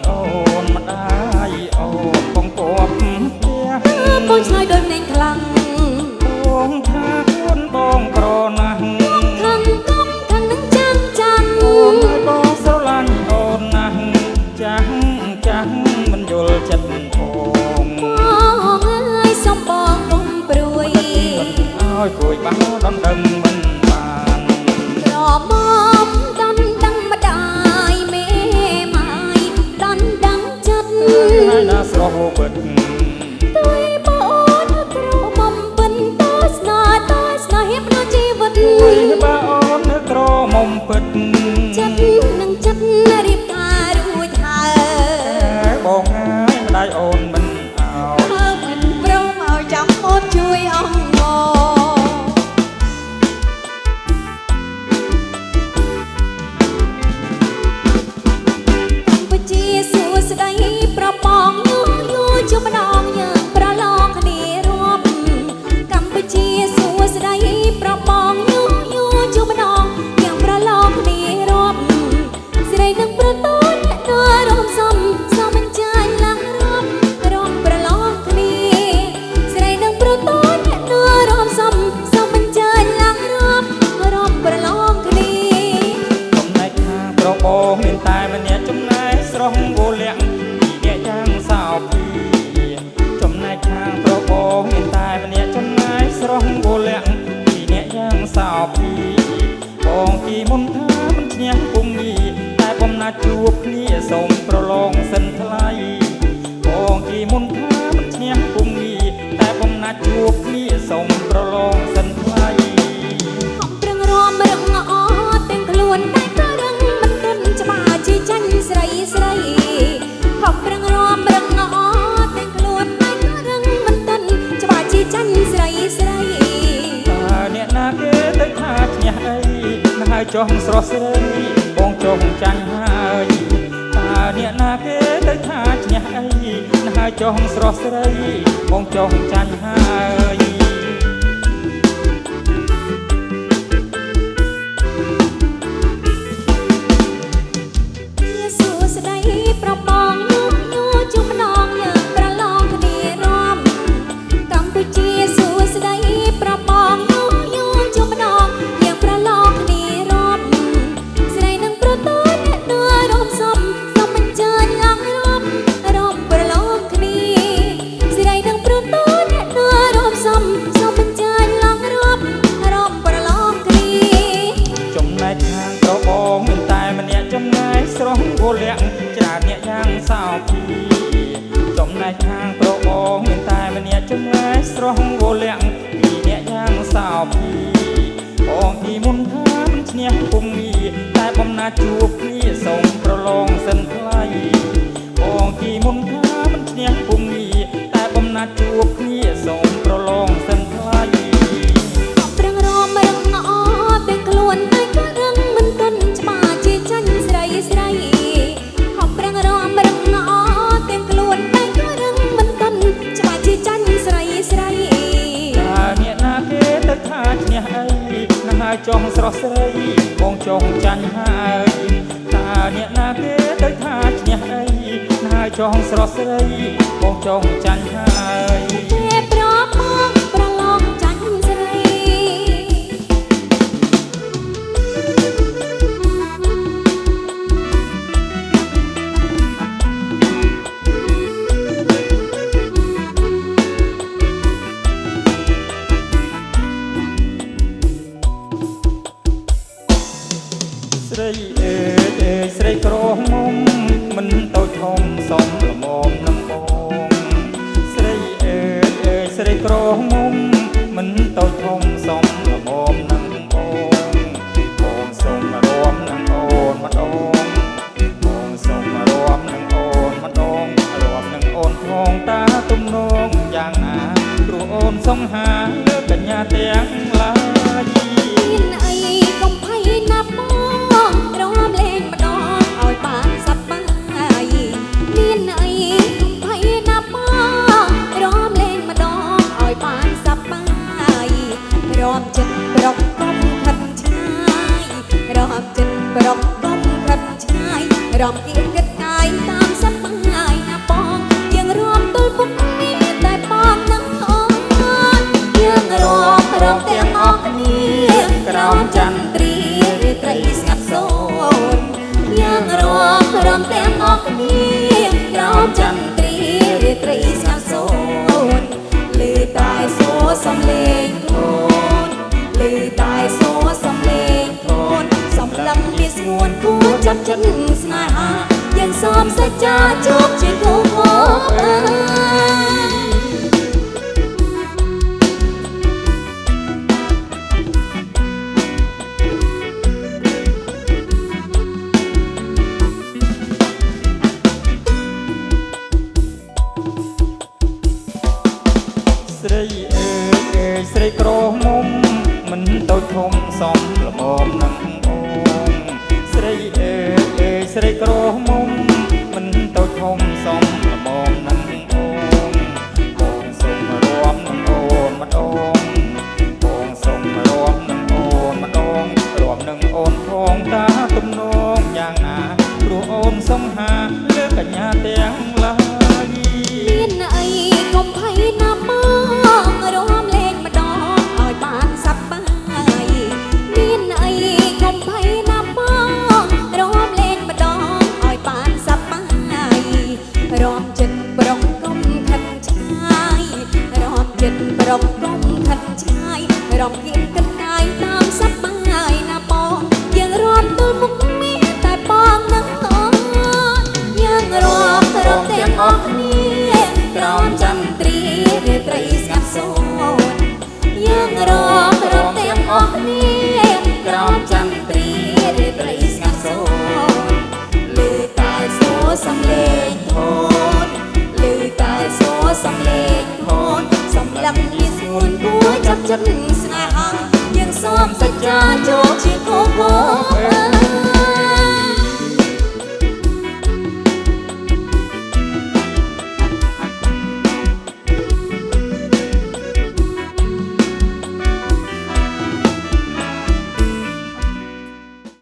អូនមិនได้អូនបងពពផ្ទះបងឆ្លើយដោយភ្នែកខ្លាំងបងថាខ្លួនបងក្រណាស់ខាងកំខាងនឹងចាំចាំអូនឲ្យបងស្រឡាញ់អូនណាស់ចាស់ចាស់មិនយល់ចិត្តបងអើយសំបងកុំព្រួយឲ្យព្រួយបាក់ដណ្ដឹងមិនបានក្រមុំដណ្ដឹងម្ដាយមេម៉ាយដណ្ដឹងចិត្តហើយណាស្រស់ពិតទុយបងក្រមុំបិនតស្នេហ៍ហៀបនៅជីវិតទុយបើអូនក្រមុំពិតចិត្តនឹងចិត្តរៀបការរួចហើយបងហើយម្ដាយអូនមិនឲ្យមិនព្រមឲ្យចាំអូនជួយអង្គជាសួស្ដីប្របងយូរជួបម្ដងយើងប្រឡងគ្នារាប់កម្ពុជាសួស្ដីប្របងយូរជួបម្ដងយើងប្រឡងគ្នារាប់ស្រីនឹងប្រតូនអ្នកទៅរំសំមិនចាញ់ឡើងរាប់ប្រឡងគ្នាស្រីនឹងប្រតូនអ្នកទៅរំសំមិនចាញ់ឡើងរាប់ប្រឡងគ្នាចំណែកខាងប្របងមានតែម្នាក់ចំណែកស្រស់វលៈពីអ្នកយ៉ាងសោភីចំណែកខាងប្របងមានតែម្នាក់ចំណែកស្រស់វលៈពីអ្នកយ៉ាងសោភីបងគីមុនថាមិនឈ្នះពុំងីតែបំណាច់ជួបគ្នាសូមប្រឡងសិនថ្លៃបងគីមុនថាមិនឈ្នះពុំងីតែបំណាច់ជួបគ្នាសូមប្រឡងសិនថ្លៃប្រឹងរំរឹងអត់ទាំងខ្លួនតែក៏រឹងមិនទន់ច្បាស់ជាចាញ់ស្រីខំប្រឹងរំរឹងអត់ទាំងខ្លួនតែក៏រឹងមិនទន់ច្បាស់ជាចាញ់ស្រីតើអ្នកណាគេទៅថាឈ្នះអីនឹងហើយចុះស្រស់ស្រីបងចុះចាញ់ហើយតើអ្នកណាគេទៅថាឈ្នះអីនឹងហើយចុះស្រស់ស្រីបងចុះចាញ់ហើយសួស្ដីប្របងយូរជួបម្ដងយើងប្រឡងគ្នារាប់កម្ពុជាសួស្ដីប្របងយូរជួបម្ដងយើងប្រឡងគ្នារាប់ស្រីនឹងប្រតូនអ្នកទៅរំសំមិនចាញ់ឡើងរាប់ប្រឡងគ្នាស្រីនឹងប្រតូនអ្នកទៅរំសំមិនចាញ់ឡើងរាប់ប្រឡងគ្នាចំណែកខាងប្របងមានតែម្នាក់ចំណែកស្រស់វលៈច្រើនអ្នកយ៉ាងសោភីចំណែកខាងប្របងមានតែម្នាក់ចំណែកស្រស់វលៈពីអ្នកយ៉ាងសោភីបងទីមុនថាមិនឈ្នះពុំងីតែបំណាច់ជួបគ្នាសូមប្រឡងសិនថ្លៃបងទីមុនថាមិនឈ្នះពុំងីតែបំណាច់ជួបគ្នាសូមប្រឡងសិនថ្លៃប្រឹងរំរឹងអត់ទាំងខ្លួនតែក៏រឹងមិនទន់ច្បាស់ជាចាញ់ស្រីខំប្រឹងរំរឹងអត់ទាំងខ្លួនតែក៏រឹងមិនទន់ច្បាស់ជាចាញ់ស្រីតើអ្នកណាគេទៅថាឈ្នះអីនឹងហើយចុះស្រស់ស្រីបងចុះចាញ់ហើយតើអ្នកណាគេទៅថាឈ្នះអីនឹងហើយចុះស្រស់ស្រីបងចុះចាញ់ហើយប្របងប្រឡងចាញ់ស្រីស្រីអើយស្រីក្រមុំមិនតូចធំសំល្មមនឹងបងស្រីអើយស្រីក្រមុំមិនតូចធំសំល្មមនឹងបងសូមរួមនឹងអូនម្ដងបងសូមរួមនឹងអូនម្ដងរួមនឹងអូនផងតាទំនងយ៉ាងណាព្រោះអូនសង្ហាលើកញ្ញាទាំងឡាយមានអីកុំភ័យណាបងរំលែងម្ដងឲ្យបានសប្បាយមានអីកុំភ័យណាបងរំលែងម្ដងឲ្យបានសប្បាយរំចិត្តប្រុកកុំខិតឆ្ងាយរំចិត្តប្រុកកុំខិតឆ្ងាយរំគៀតគិតកាយតាម ត្រីស្ងាត់សូនលឺតែសូរសំឡេងធនលឺតែសូរសំឡេងធនសំឡឹងវាស្ងួនគួរចាប់ចិត្តស្នេហាយើងសូមសច្ចាជួបជាគូអើយស្រីអើយស្រីក្រមុំមិនតូចធំសំល្មមនឹងអូនស្រីអើយស្រីក្រមុំមិនតូចធំសំល្មមនឹងអូនបងសូមរួមនឹងអូនម្ដងបងសូមរួមនឹងអូនម្ដងរួមនឹងអូនផងតាទំនងយ៉ាងណាព្រោះអូនសង្ហាលើកញ្ញាទាំងឡាយមានអីកុំភ័យណាមករួមលេងម្ដងឲ្យបានសប្បាយមានអីកុំភ័យណាមករួមលេងម្ដងឲ្យបានសប្បាយរំចិត្តប្រុងកុំខិតឆ្ងាយរំចិត្តប្រុងកុំខិតឆ្ងាយរំគៀនគិតកាយតាមសប្បាយណាបងយើងរំទល់មុខមានតែបងនឹងអូនយើងរំទាំងអស់គ្នាក្រោមចន្ទ្រារាត្រីស្ងាត់សូនយើងរំទាំងអស់គ្នាក្រោមចន្ទ្រារាត្រីស្ងាត់សូនលឺតែសូរសំឡេង